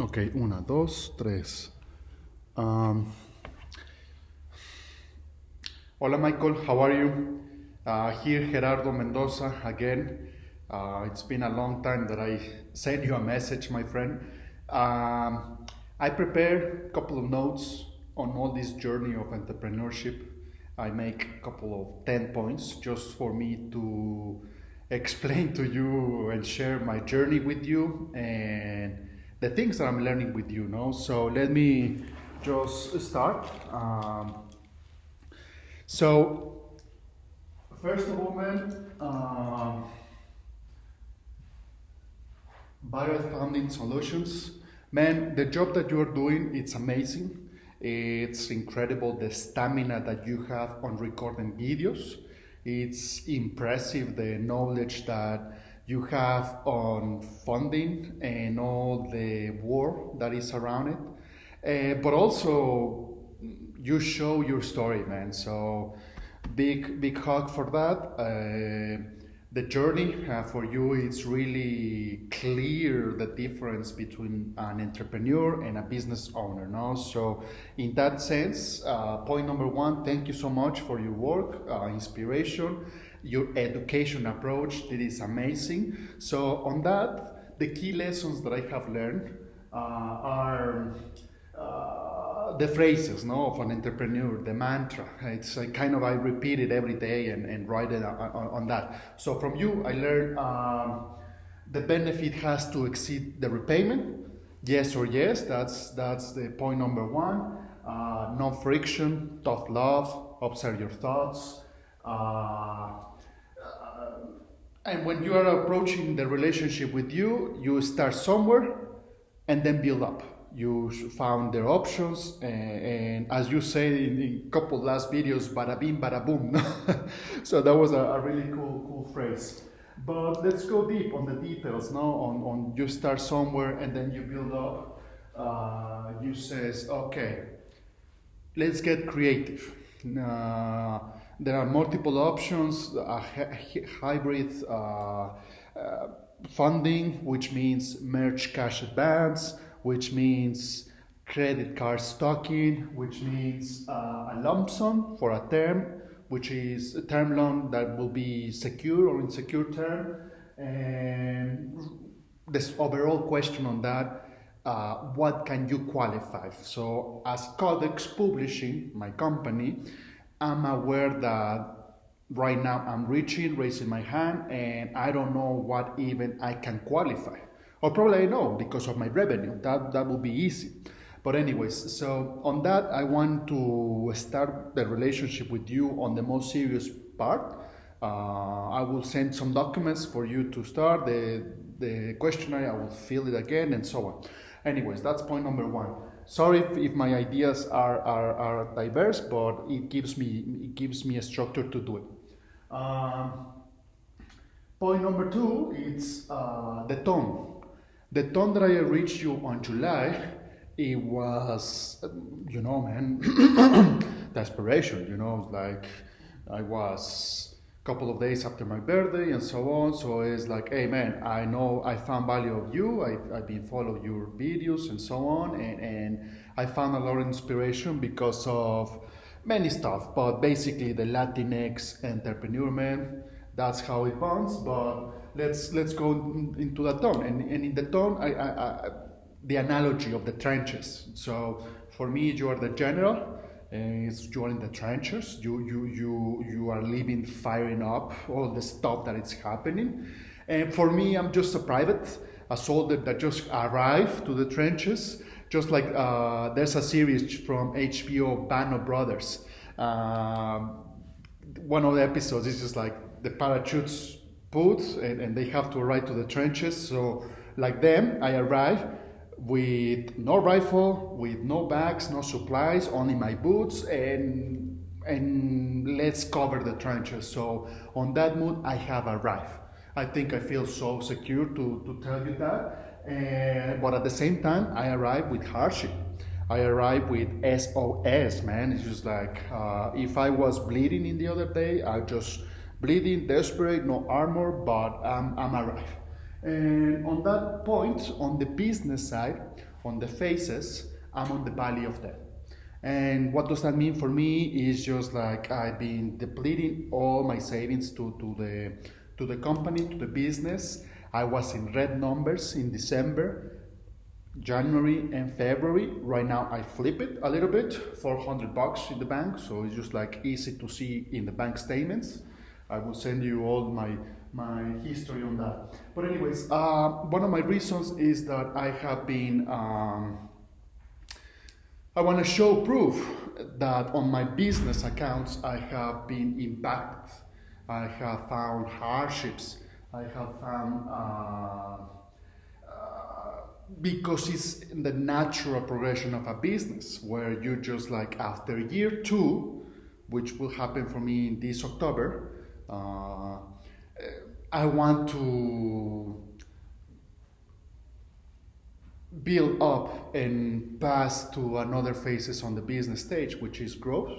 Ok, una, dos, tres. Um, Hola Michael, how are you? Here Gerardo Mendoza again. It's been a long time that I sent you a message, my friend. I prepare a couple of notes on all this journey of entrepreneurship. I make a couple of 10 points just for me to explain to you and share my journey with you and the things that I'm learning with you. No? So let me just start. So, first of all, man, Funding Solutions, man, the job that you're doing, it's amazing. It's incredible the stamina that you have on recording videos. It's impressive the knowledge that you have on funding and all the work that is around it. But also, you show your story, man. So big hug for that. The journey for you, it's really clear the difference between an entrepreneur and a business owner. No, so in that sense, point number one, thank you so much for your work, inspiration, your education approach. It is amazing. So on that, the key lessons that I have learned are the phrases, no, of an entrepreneur, the mantra. It's kind of I repeat it every day and write it on that. So from you, I learned the benefit has to exceed the repayment. Yes or yes. That's the point number one. No friction, tough love. Observe your thoughts. And when you are approaching the relationship with you, you start somewhere and then build up. You found their options, and as you say in a couple last videos, bada bing, bada boom. So that was a really cool phrase. But let's go deep on the details. Now, on you start somewhere and then you build up. You says, okay, let's get creative. There are multiple options, hybrid funding, which means merge cash advance, which means credit card stocking, which means a lump sum for a term, which is a term loan that will be secure or insecure term. And this overall question on that, what can you qualify? So as Codex Publishing, my company, I'm aware that right now I'm raising my hand, and I don't know what even I can qualify. Or probably I know because of my revenue. That would be easy. But anyways, so on that, I want to start the relationship with you on the most serious part. I will send some documents for you to start the questionnaire. I will fill it again and so on. Anyways, that's point number one. Sorry if my ideas are diverse, but it gives me a structure to do it. Point number two is the tone. The tone that I reached you on July, it was, man, desperation, like I was a couple of days after my birthday and so on. So it's like, hey man, I know I found value of you. I've been following your videos and so on. And I found a lot of inspiration because of many stuff, but basically the Latinx entrepreneur, man, that's how it bonds. But let's go into the tone, and in the tone, the analogy of the trenches. So for me, you are the general, and you are in the trenches. You are living, firing up all the stuff that is happening. And for me, I'm just a soldier that just arrived to the trenches. Just like there's a series from HBO, Band of Brothers. One of the episodes is just like the parachutes put and they have to arrive to the trenches. So like them, I arrive with no rifle, with no bags, no supplies, only my boots, and let's cover the trenches. So on that mood, I have arrived. I think I feel so secure to tell you that. But at the same time, I arrive with hardship. I arrive with SOS, man. It's just like if I was bleeding the other day, I just bleeding, desperate, no armor, but I'm arrived. And on that point, on the business side, on the phases, I'm on the valley of death. And what does that mean for me is just like I've been depleting all my savings to the company, to the business. I was in red numbers in December, January and February. Right now I flip it a little bit, $400 in the bank, so it's just like easy to see in the bank statements. I will send you all my history on that. But anyways, one of my reasons is that I have been I want to show proof that on my business accounts I have been impacted. I have found hardships. I have found because it's the natural progression of a business where you just like after year 2, which will happen for me in this October, I want to build up and pass to another phases on the business stage, which is growth,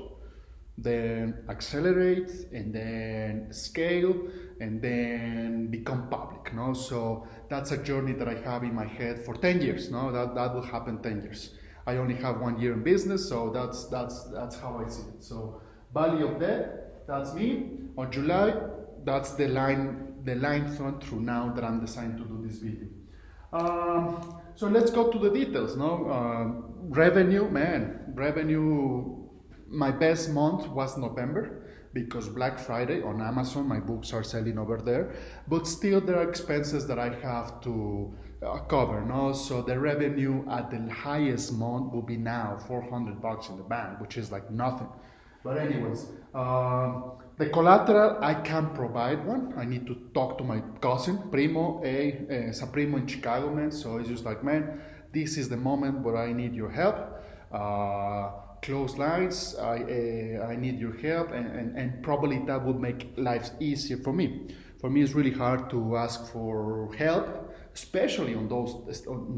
then accelerate, and then scale, and then become public. No, so that's a journey that I have in my head for 10 years. No, that will happen 10 years. I only have 1 year in business, so that's how I see it. So Valley of Death, that's me. On July, that's the line through now that I'm deciding to do this video. So let's go to the details. No, revenue, man. Revenue. My best month was November because Black Friday on Amazon, my books are selling over there. But still, there are expenses that I have to cover. No, so the revenue at the highest month will be now $400 in the bank, which is like nothing. But anyways, the collateral, I can provide one. I need to talk to my cousin, primo, it's a primo in Chicago, man. So it's just like, man, this is the moment where I need your help. Close lines, I need your help, and probably that would make life easier for me. For me, it's really hard to ask for help, especially on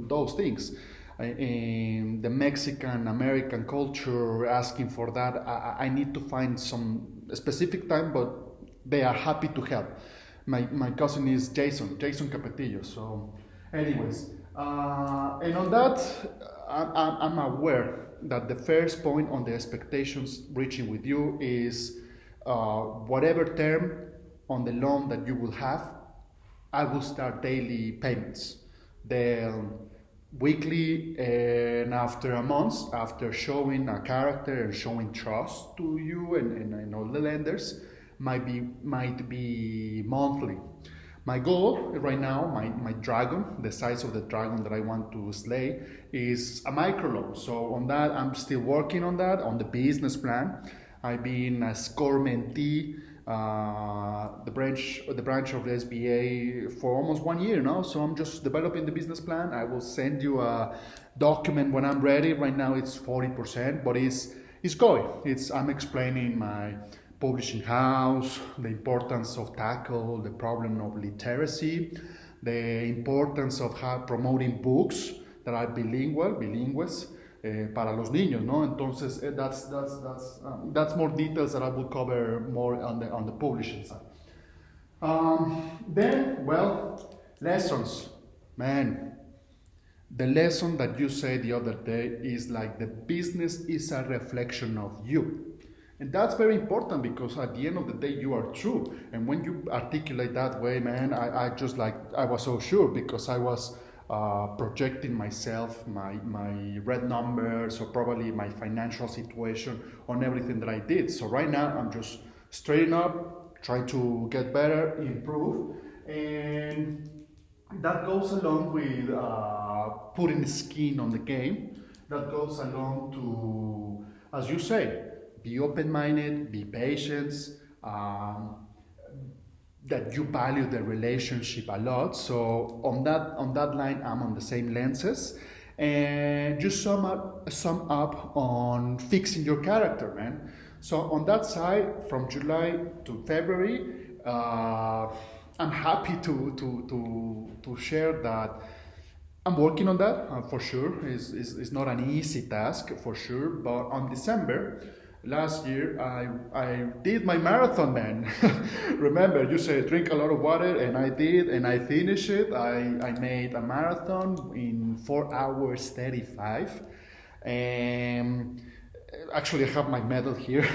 those things. In the Mexican American culture, asking for that, I need to find some specific time, but they are happy to help. My cousin is Jason Capetillo. So, anyways, and on that, I'm aware that the first point on the expectations reaching with you is whatever term on the loan that you will have, I will start daily payments. Then weekly, and after a month, after showing a character and showing trust to you and all the lenders, might be monthly. My goal right now, my dragon, the size of the dragon that I want to slay, is a microloan. So on that, I'm still working on that, on the business plan. I've been a score mentee, the branch of the SBA for almost 1 year now. So I'm just developing the business plan. I will send you a document when I'm ready. Right now it's 40%, but it's going. I'm explaining my publishing house, the importance of tackle the problem of literacy, the importance of promoting books that are bilingües para los niños, ¿no? Entonces that's more details that I will cover more on the publishing side. Then, well, lessons, man. The lesson that you said the other day is like the business is a reflection of you. And that's very important because at the end of the day, you are true. And when you articulate that way, man, I was so sure because I was projecting myself, my red numbers, or probably my financial situation on everything that I did. So right now, I'm just straightening up, trying to get better, improve. And that goes along with putting skin on the game. That goes along to, as you say, be open-minded, be patient, that you value the relationship a lot. So on that line, I'm on the same lenses. And just sum up on fixing your character, man. So on that side, from July to February, I'm happy to share that I'm working on that for sure. It's not an easy task for sure, but on December, Last year, I did my marathon, man. Remember, you said drink a lot of water, and I did, and I finished it. I made a marathon in 4 hours 35. And actually, I have my medal here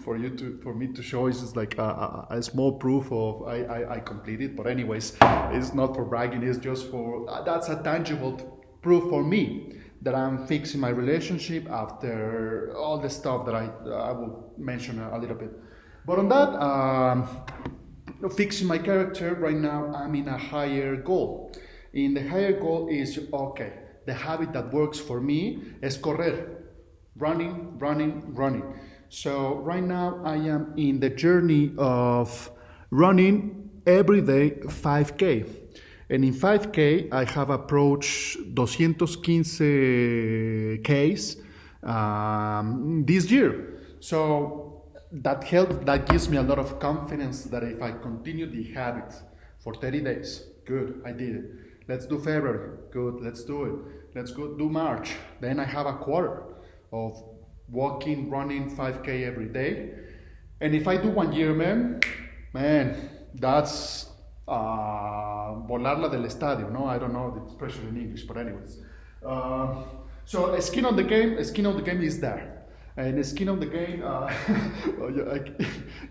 for me to show. It's just like a small proof of I completed. But anyways, it's not for bragging. It's just for that's a tangible proof for me that I'm fixing my relationship after all the stuff that I will mention a little bit. But on that, fixing my character right now, I'm in a higher goal. In the higher goal is okay. The habit that works for me is correr. Running, running, running. So right now I am in the journey of running every day 5K. And in 5K I have approached 215 Ks this year. So that helps, that gives me a lot of confidence that if I continue the habit for 30 days, good, I did it. Let's do February, good, let's do it. Let's go do March. Then I have a quarter of walking, running 5K every day. And if I do 1 year, man, that's volarla del estadio, no? I don't know the expression in English, but anyways. So a skin on the game is there. And the skin of the game,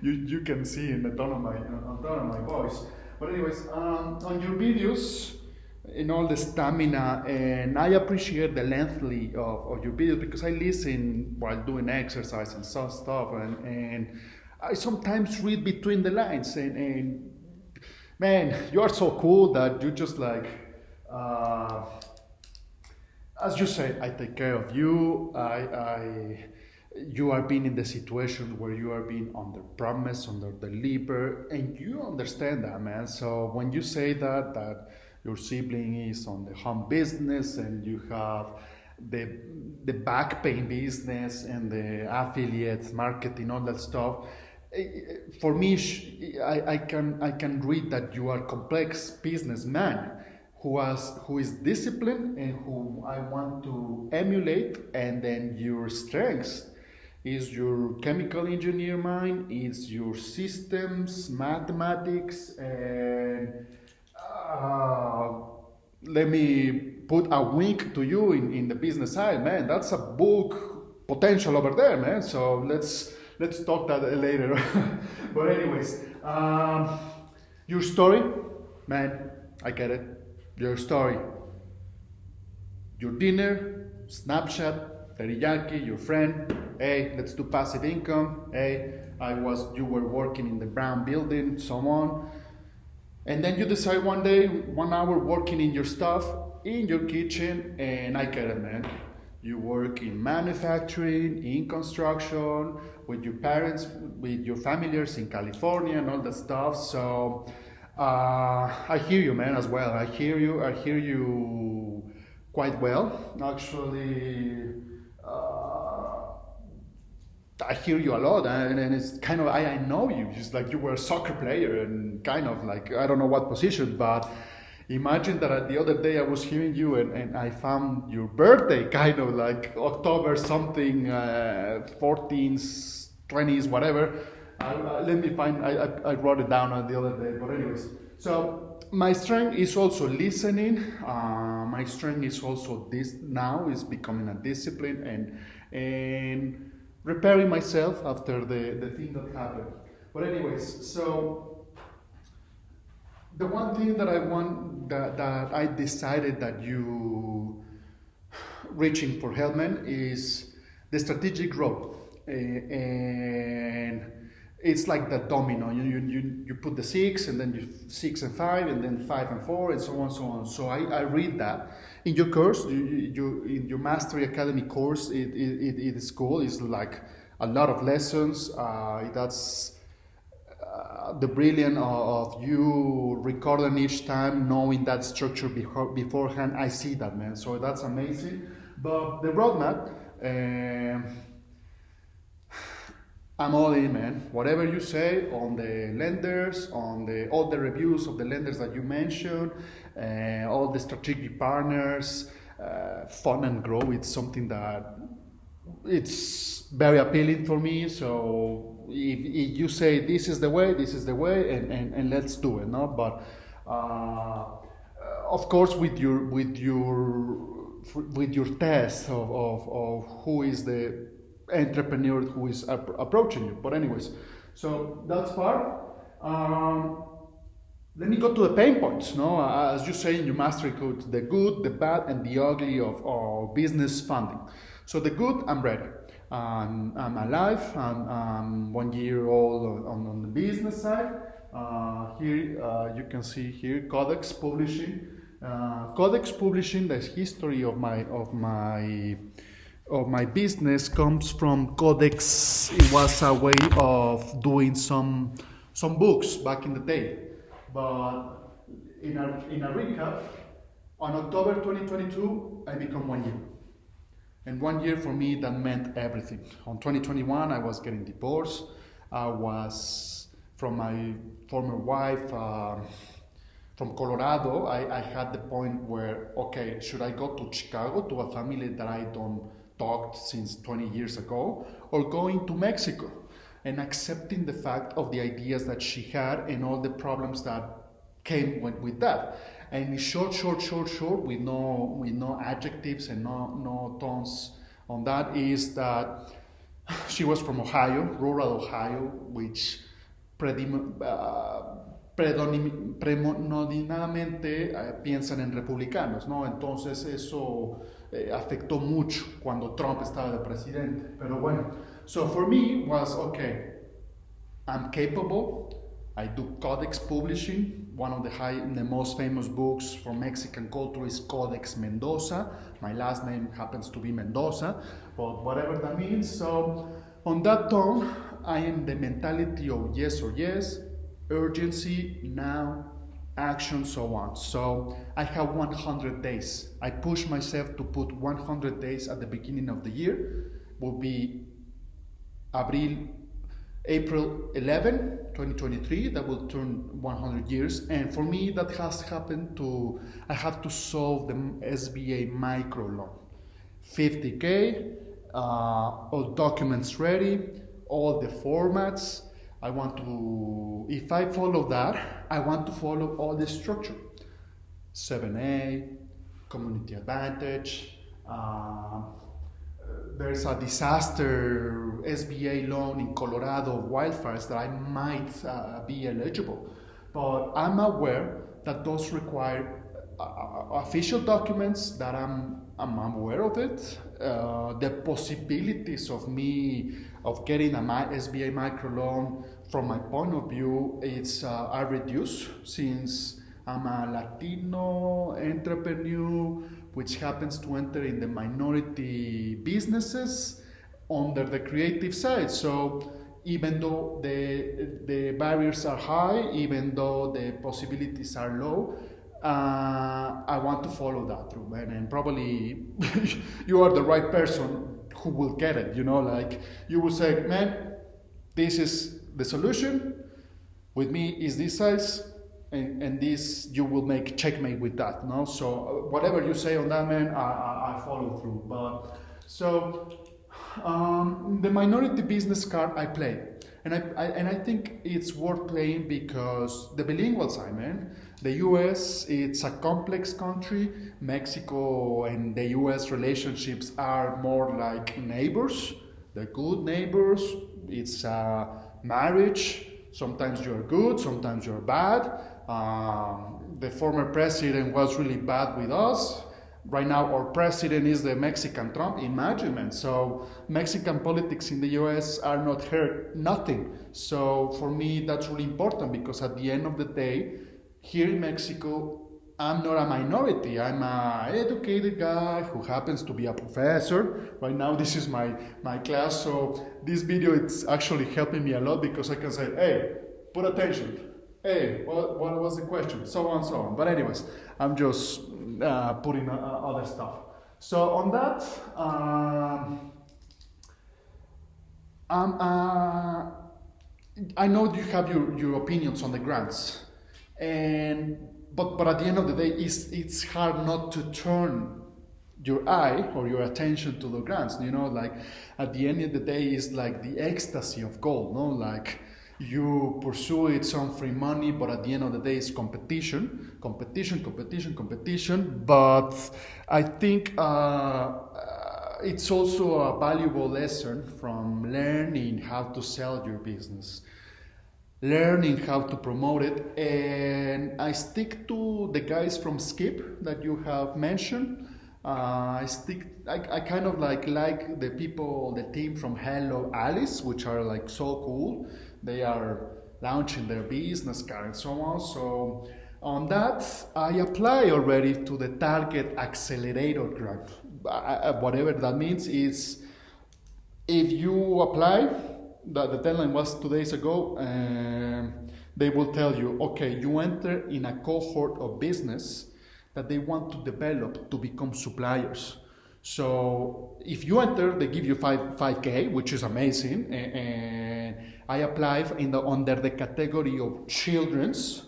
you can see in the tone of my voice. But anyways, on your videos, in all the stamina, and I appreciate the lengthly of your videos because I listen while doing exercise and some stuff, and I sometimes read between the lines, and man, you are so cool that you just like, as you say, I take care of you. You are being in the situation where you are being under promise, under deliver, and you understand that, man. So when you say that your sibling is on the home business and you have the back pain business and the affiliate marketing, all that stuff. For me, I can read that you are a complex businessman who is disciplined and who I want to emulate. And then your strengths is your chemical engineer mind, is your systems, mathematics, and let me put a wink to you in the business side, man. That's a book potential over there, man. So let's talk that later. But anyways, your story, man, I get it. Your story, your dinner, Snapchat, teriyaki, your friend. Hey, let's do passive income. Hey, you were working in the brown building, so on. And then you decide one day, 1 hour working in your stuff, in your kitchen, and I get it, man. You work in manufacturing, in construction, with your parents, with your familiars in California and all that stuff. So I hear you, man, as well. I hear you quite well. Actually, I hear you a lot, and it's kind of, I know you, just like you were a soccer player and kind of like, I don't know what position, but imagine that the other day I was hearing you and I found your birthday kind of like October something, 14th, 20s, whatever. Let me find, I wrote it down the other day, but anyways. So my strength is also listening. My strength is also this now is becoming a discipline and repairing myself after the thing that happened. But anyways, so the one thing that I want that I decided that you reaching for Hellman is the strategic growth, and it's like the domino. You put the 6 and then you 6 and 5 and then 5 and 4 and so on so on. So I read that in your course, in your Mastery Academy course. It is cool. It's like a lot of lessons. That's the brilliance of you recording each time, knowing that structure beforehand. I see that, man. So that's amazing. But the roadmap. I'm all in, man. Whatever you say on the lenders, on all the reviews of the lenders that you mentioned, all the strategic partners, fun and grow. It's something that it's very appealing for me. So if you say this is the way, this is the way, and let's do it, no? But of course, with your test of who is the entrepreneur who is approaching you. But anyways, so that's part. Let me go to the pain points. No, as you say in your mastery code, the good, the bad, and the ugly of business funding. So the good, I'm ready. I'm alive. I'm 1 year old on the business side. Here you can see here Codex Publishing. Codex Publishing, the history of my business comes from Codex. It was a way of doing some books back in the day. But in a recap, on October 2022, I become 1 year. And 1 year for me, that meant everything. On 2021, I was getting divorced. I was from my former wife, from Colorado. I had the point where, okay, should I go to Chicago to a family that I don't talk since 20 years ago, or going to Mexico? And accepting the fact of the ideas that she had and all the problems that came with that. And short, with no adjectives and no tones on that, is that she was from Ohio, rural Ohio, which predominantemente piensan en republicanos, ¿no? Entonces eso afectó mucho cuando Trump estaba de presidente. Pero bueno, so for me was, okay, I'm capable. I do Codex Publishing. One of the most famous books from Mexican culture is Codex Mendoza. My last name happens to be Mendoza, but whatever that means. So on that tone, I am the mentality of yes or yes, urgency, now, action, so on. So I have 100 days. I push myself to put 100 days at the beginning of the year. Will be April 11, 2023, that will turn 100 years. And for me, that has happened I have to solve the SBA micro loan. 50K, all documents ready, all the formats. If I follow that, I want to follow all the structure. 7A, community advantage, there's a disaster SBA loan in Colorado wildfires that I might be eligible. But I'm aware that those require official documents, that I'm aware of it. The possibilities of getting a SBA microloan, from my point of view, are reduced, since I'm a Latino entrepreneur which happens to enter in the minority businesses under the creative side. So even though the barriers are high, even though the possibilities are low, I want to follow that through. And probably you are the right person who will get it. Like you will say, man, this is the solution. With me is this size. And this, you will make checkmate with that, no? So whatever you say on that, man, I follow through. But so the minority business card I play, and I think it's worth playing because the bilingual side, man. The U.S. it's a complex country. Mexico and the U.S. relationships are more like neighbors. They're good neighbors. It's marriage. Sometimes you're good, sometimes you're bad. The former president was really bad with us. Right now, our president is the Mexican Trump. Imagine, man. So Mexican politics in the U.S. are not heard nothing. So for me, that's really important because at the end of the day, here in Mexico, I'm not a minority. I'm an educated guy who happens to be a professor. Right now, this is my class. So this video, it's actually helping me a lot because I can say, hey, put attention. Hey, what was the question? So on. But anyways, I'm just putting other stuff. So on that, I know you have your opinions on the grants, but at the end of the day, it's hard not to turn your eye or your attention to the grants. Like at the end of the day, it's like the ecstasy of gold. No, like you pursue it, some free money, but at the end of the day, it's competition. But I think it's also a valuable lesson from learning how to sell your business, learning how to promote it. And I stick to the guys from Skip that you have mentioned. I kind of like the people, the team from Hello Alice, which are like so cool. They are launching their business card and so on. So on that, I apply already to the Target Accelerator grant. Whatever that means is, if you apply, the deadline was 2 days ago, they will tell you, okay, you enter in a cohort of business that they want to develop to become suppliers. So if you enter, they give you 5K, which is amazing. And I applied under the category of children's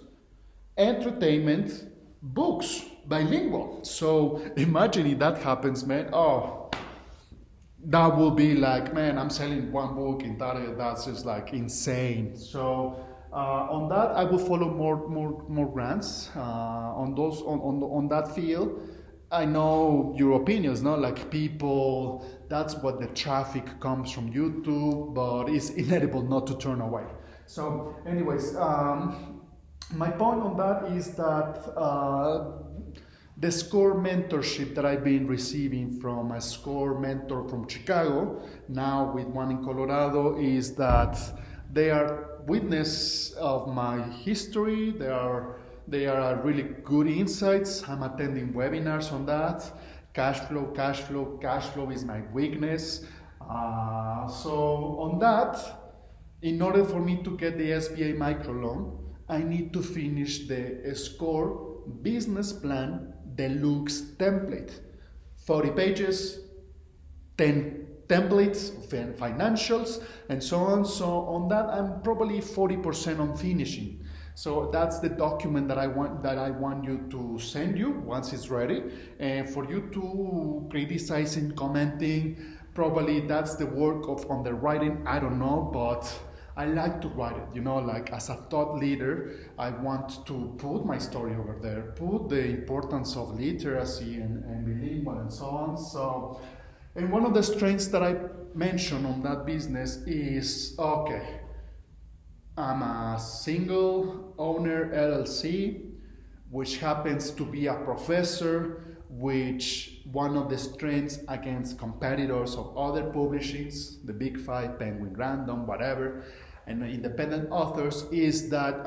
entertainment books, bilingual. So imagine if that happens, man. Oh, that will be like, man, I'm selling one book in Target. That's just like insane. So on that, I will follow more grants on that field. I know your opinions, no? Like people, that's what the traffic comes from YouTube, but it's inevitable not to turn away. So, anyways, my point on that is that the SCORE mentorship that I've been receiving from a SCORE mentor from Chicago, now with one in Colorado, is that they are witness of my history. They are really good insights. I'm attending webinars on that. Cash flow is my weakness. So on that, in order for me to get the SBA microloan, I need to finish the SCORE business plan deluxe template. 40 pages, 10 templates, financials, and so on. So on that, I'm probably 40% on finishing. So that's the document that I want you to send you once it's ready, and for you to criticizing, commenting. Probably that's the work of underwriting. I don't know, but I like to write it. Like as a thought leader, I want to put my story over there, put the importance of literacy and bilingual and so on. So, and one of the strengths that I mentioned on that business is, okay, I'm a single owner LLC, which happens to be a professor, which one of the strengths against competitors of other publishings, the Big Five, Penguin Random, whatever, and independent authors, is that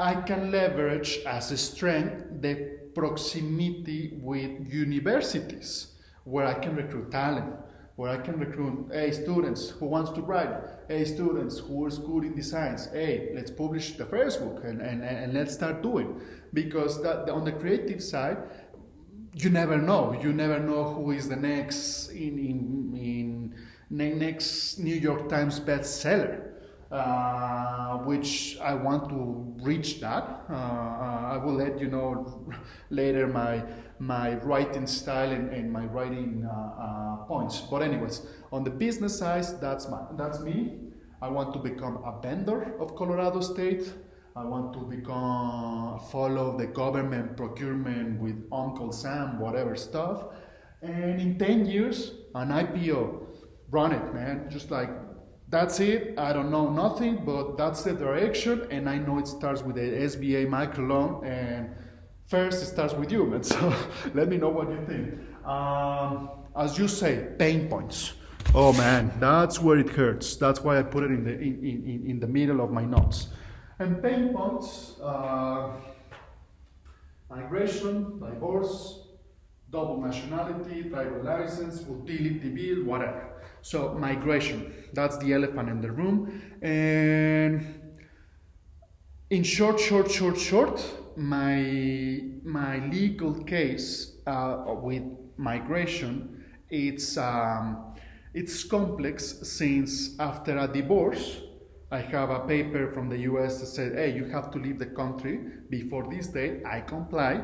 I can leverage as a strength the proximity with universities, where I can recruit talent, where I can recruit, hey, students who wants to write, hey, students who is good in designs, hey, let's publish the first book and let's start doing. Because on the creative side, you never know who is the next next New York Times bestseller, which I want to reach that. I will let you know later my writing style and my writing points. But anyways, on the business side, that's me. I want to become a vendor of Colorado State. I want to follow the government procurement with Uncle Sam, whatever stuff. And in 10 years, an IPO. Run it, man. Just like, that's it. I don't know nothing, but that's the direction. And I know it starts with the SBA microloan. And first, it starts with you, man. So let me know what you think. As you say, pain points. Oh man, that's where it hurts. That's why I put it in the middle of my notes. And pain points: migration, divorce, double nationality, driver license, utility bill, whatever. So migration, that's the elephant in the room. And in short, my legal case with migration, it's complex, since after a divorce, I have a paper from the US that said, hey, you have to leave the country before this date. I comply.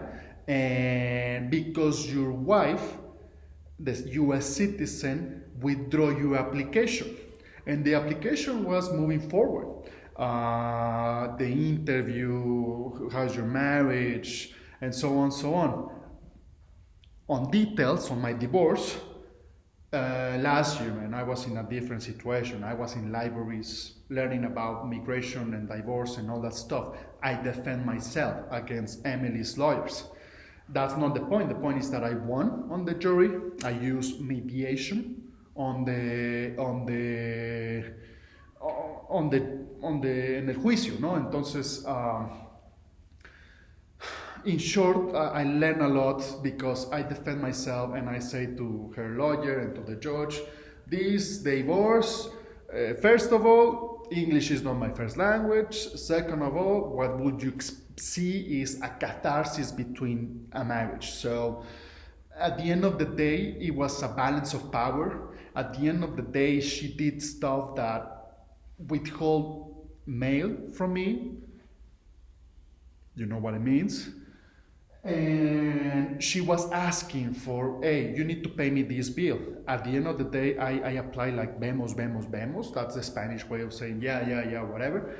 and because your wife, the US citizen, withdraw your application. And the application was moving forward. The interview, how's your marriage, and so on, so on. On details on my divorce, last year, man, I was in a different situation. I was in libraries learning about migration and divorce and all that stuff. I defend myself against Emily's lawyers. That's not the point. The point is that I won on the jury. I used mediation en el juicio, ¿no? Entonces, in short, I learn a lot because I defend myself and I say to her lawyer and to the judge, this divorce, first of all, English is not my first language. Second of all, what would you see is a catharsis between a marriage. So at the end of the day, it was a balance of power. At the end of the day, she did stuff that withhold mail from me. You know what it means? And she was asking for, hey, you need to pay me this bill. At the end of the day, I apply like vemos. That's the Spanish way of saying yeah, whatever.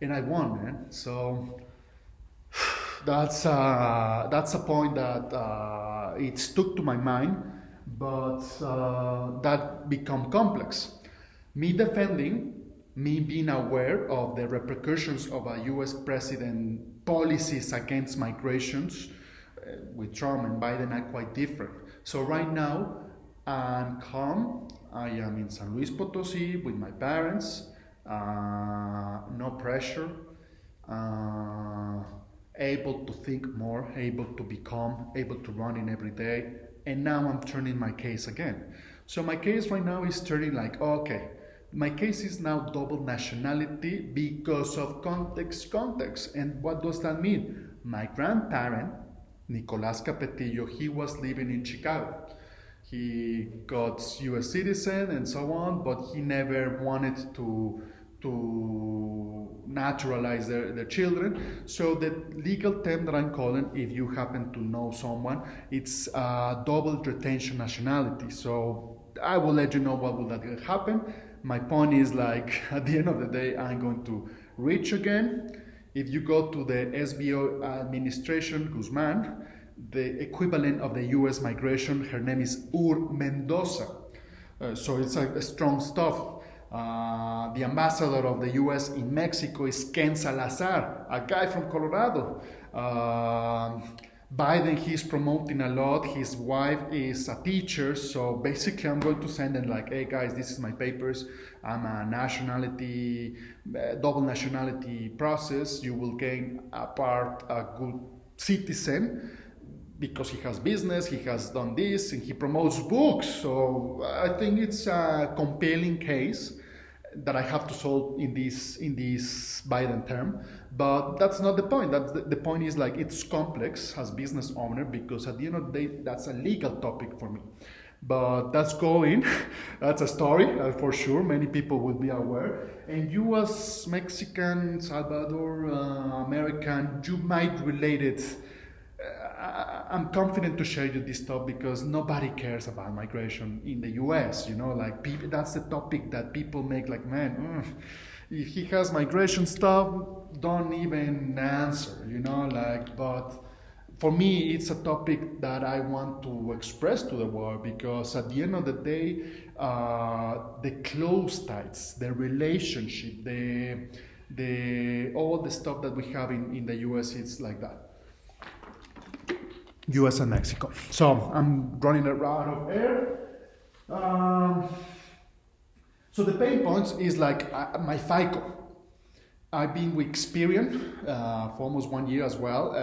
And I won, man. So that's a point that it stuck to my mind, but that become complex. Me defending, me being aware of the repercussions of a US president policies against migrations with Trump and Biden are quite different. So right now, I'm calm. I am in San Luis Potosí with my parents. No pressure. Able to think more, able to be calm, able to run in every day. And now I'm turning my case again. So my case right now is turning like, okay, my case is now double nationality because of context. And what does that mean? My grandparent, Nicolás Capetillo, he was living in Chicago. He got US citizen and so on, but he never wanted to naturalize their children. So the legal term that I'm calling, if you happen to know someone, it's double retention nationality. So I will let you know what will that happen. My point is like, at the end of the day, I'm going to reach again. If you go to the SBO administration, Guzman, the equivalent of the US migration, her name is Ur Mendoza. So it's a strong stuff. The ambassador of the US in Mexico is Ken Salazar, a guy from Colorado. Biden, he's promoting a lot. His wife is a teacher. So basically, I'm going to send them like, hey guys, this is my papers. I'm a nationality, double nationality process. You will gain a good citizen because he has business, he has done this, and he promotes books. So I think it's a compelling case that I have to solve in this Biden term. But that's not the point. The point is like, it's complex as business owner because at the end of the day, that's a legal topic for me. But that's going, that's a story for sure. Many people will be aware. And you as Mexican, Salvador, American, you might relate it. I'm confident to share you this stuff because nobody cares about migration in the US, you know, like people, that's the topic that people make like, man, if he has migration stuff, don't even answer, you know, like, but for me, it's a topic that I want to express to the world because at the end of the day, the close ties, the relationship, the all the stuff that we have in the US, it's like that. US and Mexico. So I'm running out of air. So the pain points is like my FICO. I've been with Experian for almost 1 year as well,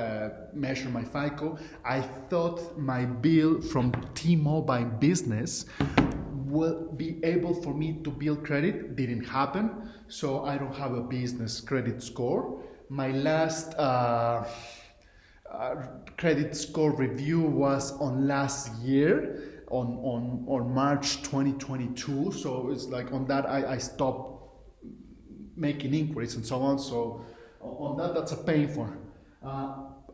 measure my FICO. I thought my bill from T-Mobile Business will be able for me to build credit. Didn't happen, so I don't have a business credit score. My last credit score review was on last year, on March 2022. So it's like on that I stopped making inquiries and so on. So on that, that's a pain for.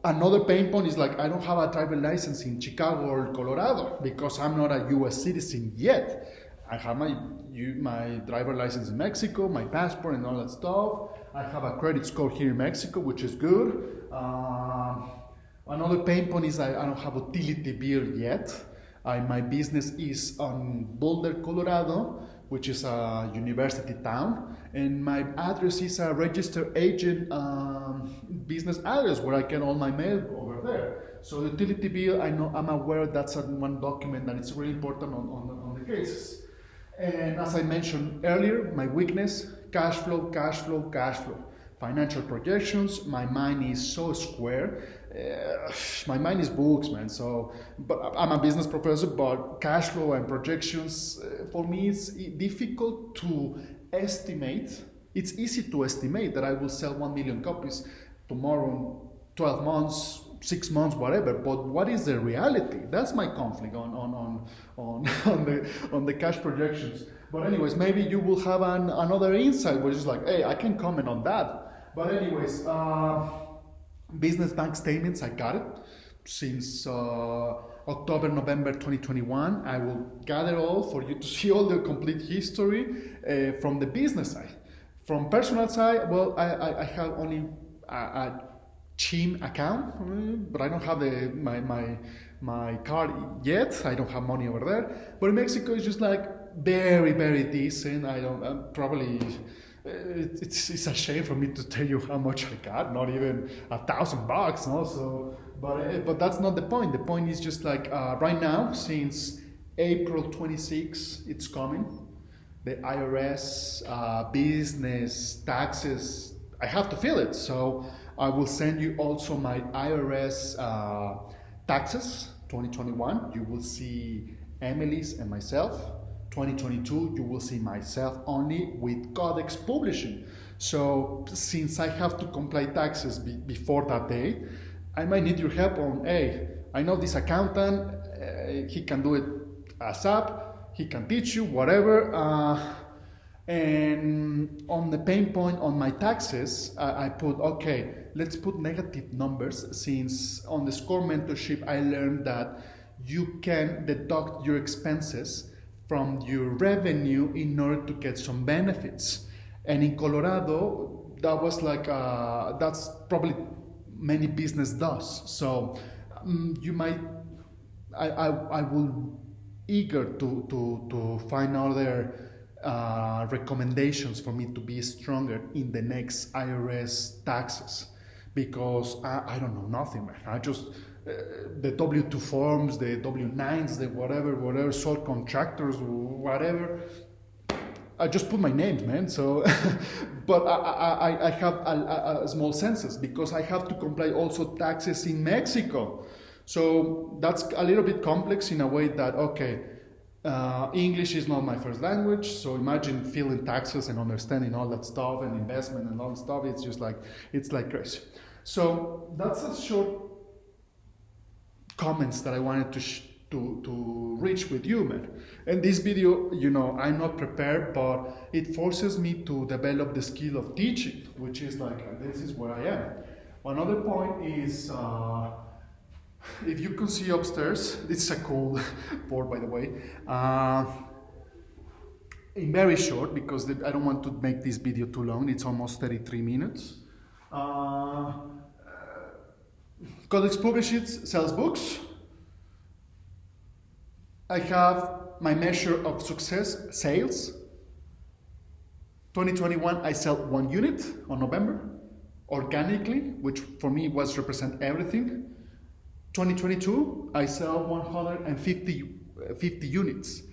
Another pain point is like I don't have a driver license in Chicago or Colorado because I'm not a U.S. citizen yet. I have my driver license in Mexico, my passport, and all that stuff. I have a credit score here in Mexico, which is good. Another pain point is I don't have a utility bill yet. My business is on Boulder, Colorado, which is a university town, and my address is a registered agent business address where I get all my mail over there. So the utility bill, I'm aware that's one document that is really important on the cases. And as I mentioned earlier, my weakness, cash flow, cash flow, cash flow. Financial projections, my mind is so square. My mind is books, man. So, but I'm a business professor, but cash flow and projections, for me, it's difficult to estimate. It's easy to estimate that I will sell 1 million copies tomorrow, 12 months, 6 months, whatever. But what is the reality? That's my conflict on the cash projections. But anyways, maybe you will have another insight which is like, hey, I can comment on that. But anyways, business bank statements, I got it since October, November 2021. I will gather all for you to see all the complete history from the business side. From personal side, well, I have only a Chim account, but I don't have my card yet. I don't have money over there. But in Mexico, it's just like very, very decent. I'm probably. It's a shame for me to tell you how much I got, not even $1,000, no. So, but that's not the point. The point is just like right now, since April 26, it's coming. The IRS, business, taxes. I have to feel it. So I will send you also my IRS taxes 2021. You will see Emily's and myself. 2022, you will see myself only with Codex publishing. So since I have to comply taxes before that day, I might need your help on, hey, I know this accountant, he can do it ASAP, he can teach you, whatever. And on the pain point on my taxes, I put, okay, let's put negative numbers, since on the SCORE mentorship, I learned that you can deduct your expenses from your revenue in order to get some benefits. And in Colorado, that was like, that's probably many business does. So you might, I will eager to find other recommendations for me to be stronger in the next IRS taxes, because I don't know nothing, man. I just, the W-2 forms, the W-9s, the whatever, sole contractors, whatever. I just put my names, man. So, but I have a small census because I have to comply also taxes in Mexico. So that's a little bit complex in a way that, okay, English is not my first language. So imagine filling taxes and understanding all that stuff and investment and all that stuff. It's just like, it's like crazy. So that's a short comments that I wanted to reach with you, man. And this video, you know, I'm not prepared, but it forces me to develop the skill of teaching, which is like, this is where I am. Another point is, if you can see upstairs, it's a cool board, by the way. In very short, because I don't want to make this video too long, it's almost 33 minutes. Codex publishes, sells books. I have my measure of success, sales. 2021, I sell 1 unit on November, organically, which for me was represent everything. 2022, I sell 150 units.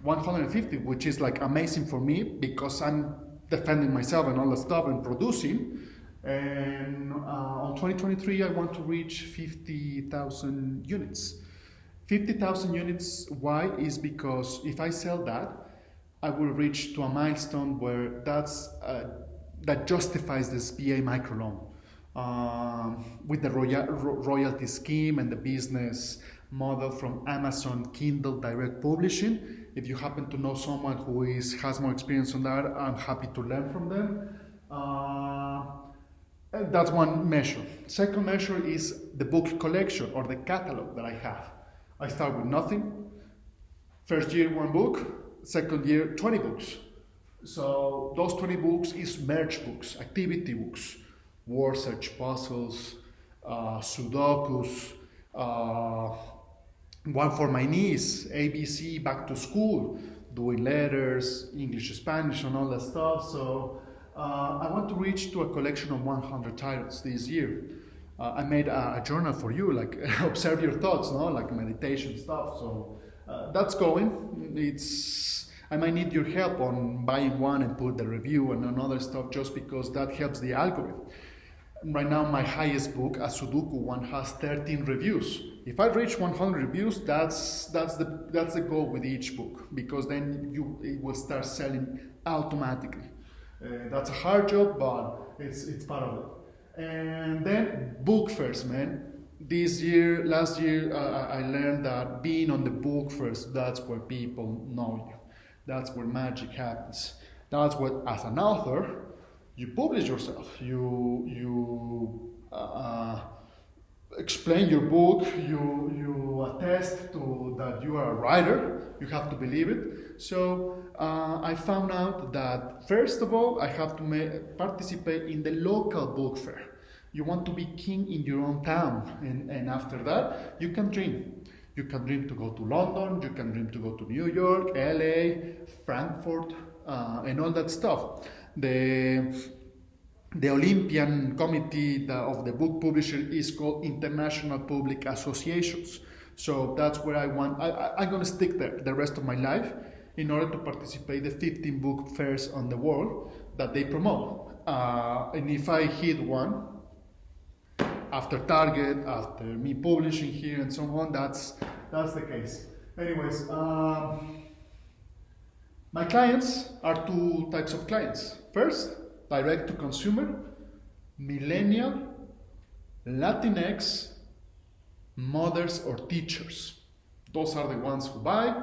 150, which is like amazing for me because I'm defending myself and all that stuff and producing. And on 2023, I want to reach 50,000 units. 50,000 units, why? Is because if I sell that, I will reach to a milestone where that justifies this BA microloan. With the royalty scheme and the business model from Amazon Kindle Direct Publishing. If you happen to know someone who has more experience on that, I'm happy to learn from them. That's one measure. Second measure is the book collection or the catalog that I have. I start with nothing. First year, one book. Second year, 20 books. So those 20 books is merge books, activity books, word search puzzles, sudokus, one for my niece, ABC, back to school, doing letters, English, Spanish, and all that stuff. So I want to reach to a collection of 100 titles this year. I made a journal for you, like observe your thoughts, no, like meditation stuff. So that's going. I might need your help on buying one and put the review and another stuff, just because that helps the algorithm. Right now, my highest book, a Sudoku one, has 13 reviews. If I reach 100 reviews, that's the goal with each book, because then it will start selling automatically. That's a hard job, but it's part of it. And then book fairs, man. Last year, I learned that being on the book fairs, that's where people know you. That's where magic happens. That's what, as an author, you publish yourself. You explain your book. You attest to that you are a writer. You have to believe it. So I found out that first of all, I have to participate in the local book fair. You want to be king in your own town, and after that, you can dream. You can dream to go to London, you can dream to go to New York, LA, Frankfurt, and all that stuff. The Olympian Committee of the book publisher is called International Public Associations. So that's where I'm going to stick there the rest of my life in order to participate in the 15 book fairs on the world that they promote. And if I hit one, after Target, after me publishing here and so on, that's the case. Anyways, my clients are two types of clients. First, direct to consumer, millennial, Latinx, mothers or teachers. Those are the ones who buy.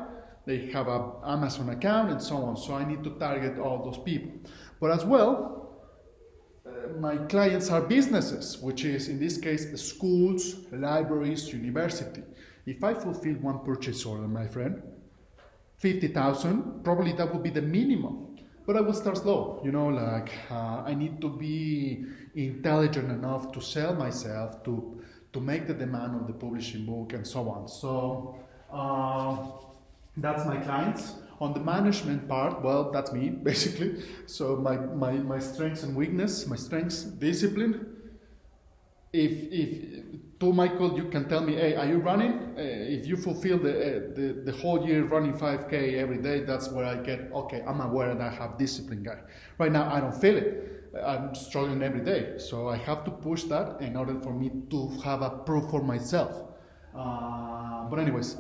They have an Amazon account and so on. So I need to target all those people. But as well, my clients are businesses, which is in this case schools, libraries, university. If I fulfill one purchase order, my friend, 50,000, probably that would be the minimum. But I will start slow, I need to be intelligent enough to sell myself, to make the demand of the publishing book and so on. So that's my clients. On the management part, well, that's me, basically. So my strengths and weakness, my strengths, discipline. If to Michael, you can tell me, hey, are you running? If you fulfill the whole year running 5K every day, that's where I get, okay, I'm aware that I have discipline, guy. Right now, I don't feel it. I'm struggling every day. So I have to push that in order for me to have a proof for myself. But anyways,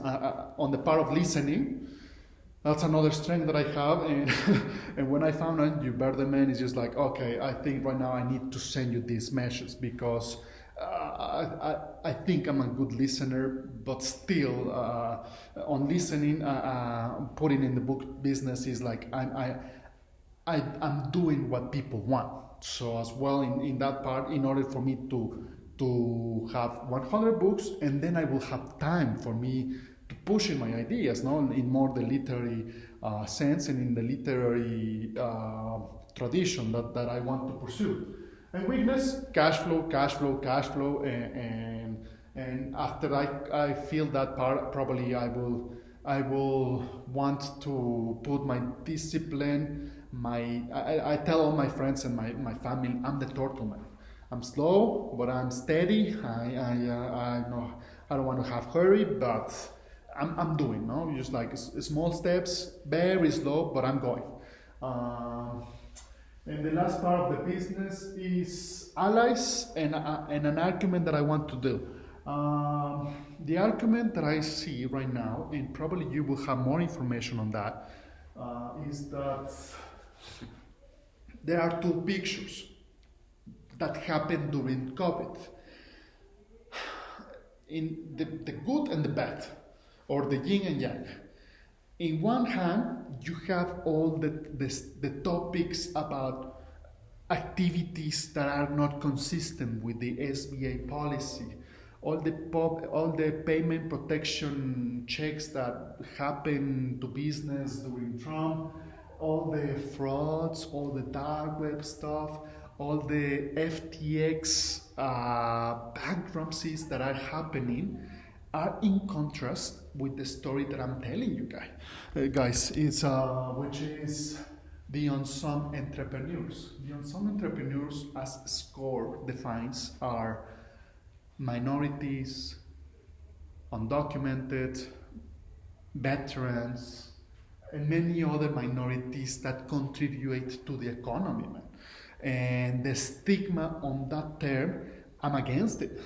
on the part of listening, that's another strength that I have, and when I found out you better man, it's just like, okay, I think right now I need to send you this message because I think I'm a good listener, but still on listening, putting in the book business is like I'm doing what people want. So as well in that part, in order for me to have 100 books, and then I will have time for me to push in my ideas, no, in more the literary sense and in the literary tradition that I want to pursue. And weakness, cash flow, and after I feel that part, probably I will want to put my discipline. I tell all my friends and my family, I'm the turtle man. I'm slow, but I'm steady. I don't want to have hurry, but I'm doing, no? Just like small steps, very slow, but I'm going. And the last part of the business is allies and an argument that I want to do. The argument that I see right now, and probably you will have more information on that, is that there are two pictures that happened during COVID. In the good and the bad, or the yin and yang. In one hand, you have all the topics about activities that are not consistent with the SBA policy, all the payment protection checks that happen to business during Trump, all the frauds, all the dark web stuff, all the FTX bankruptcies that are happening are in contrast with the story that I'm telling you guys. It's which is the unsung entrepreneurs. The unsung entrepreneurs, as SCORE defines, are minorities, undocumented, veterans, and many other minorities that contribute to the economy, man. And the stigma on that term, I'm against it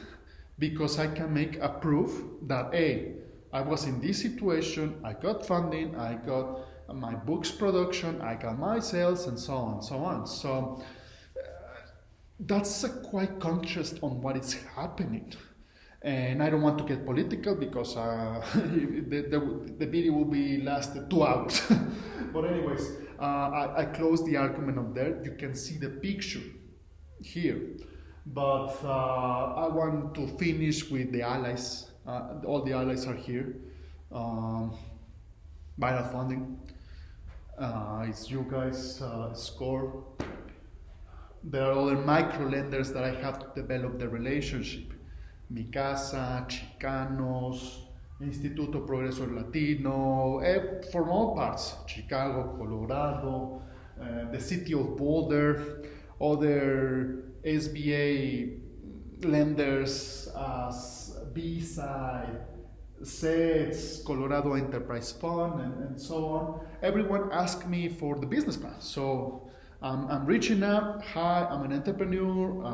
because I can make a proof that, hey, I was in this situation, I got funding, I got my books production, I got my sales, and so on, so on. So that's a quite contrast on what is happening. And I don't want to get political because the video will be lasted 2 hours. But anyways, I close the argument up there. You can see the picture here. But I want to finish with the allies. All the allies are here. Viral funding. It's you guys, SCORE. There are other micro lenders that I have to develop the relationship. Mi Casa, Chicanos, Instituto Progreso Latino, from all parts, Chicago, Colorado, the city of Boulder, other SBA lenders as B-Side, SETS, Colorado Enterprise Fund, and so on. Everyone asked me for the business plan. So I'm reaching out. Hi, I'm an entrepreneur.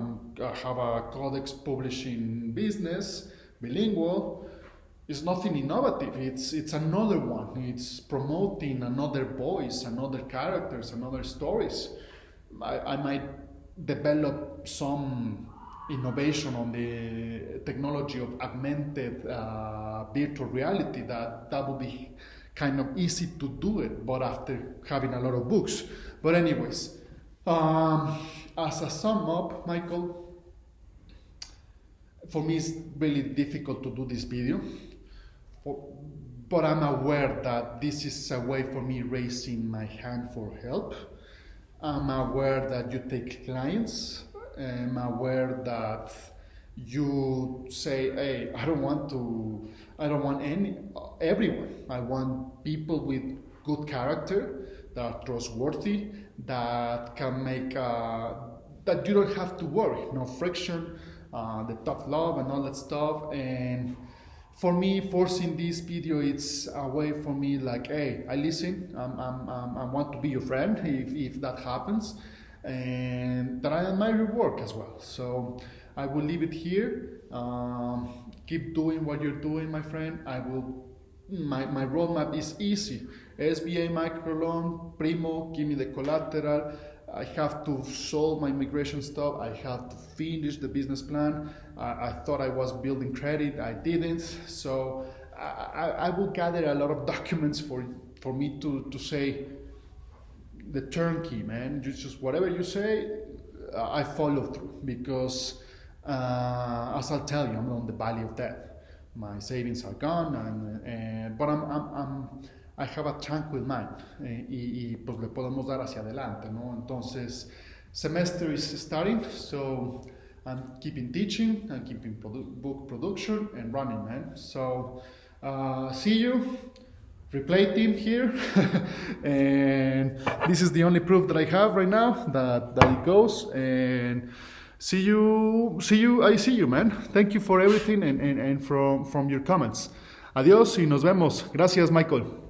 I have a Codex publishing business, bilingual. It's nothing innovative. It's another one. It's promoting another voice, another characters, another stories. I might develop some innovation on the technology of augmented virtual reality that would be kind of easy to do it, but after having a lot of books. But anyways, as a sum up, Michael, for me it's really difficult to do this video, but I'm aware that this is a way for me raising my hand for help. I'm aware that you take clients. I'm aware that you say, hey, I don't want everyone. I want people with good character, that are trustworthy, that can make, that you don't have to worry, no friction, the tough love and all that stuff. And for me, forcing this video, it's a way for me like, hey, I listen, I want to be your friend if that happens, and that I admire your work as well. So I will leave it here. Keep doing what you're doing, my friend. My roadmap is easy. SBA microloan, Primo, give me the collateral. I have to solve my immigration stuff. I have to finish the business plan. I thought I was building credit. I didn't. So I will gather a lot of documents for me to say the turnkey, man. Just whatever you say, I follow through because as I'll tell you, I'm on the valley of death. My savings are gone, but I have a tranquil mind y pues le podemos dar hacia adelante, ¿no? Entonces, semester is starting, so I'm keeping teaching, I'm keeping book production and running, man. So, see you. Replay team here, and this is the only proof that I have right now that it goes. And see you, I see you, man. Thank you for everything and from your comments. Adiós y nos vemos. Gracias, Michael.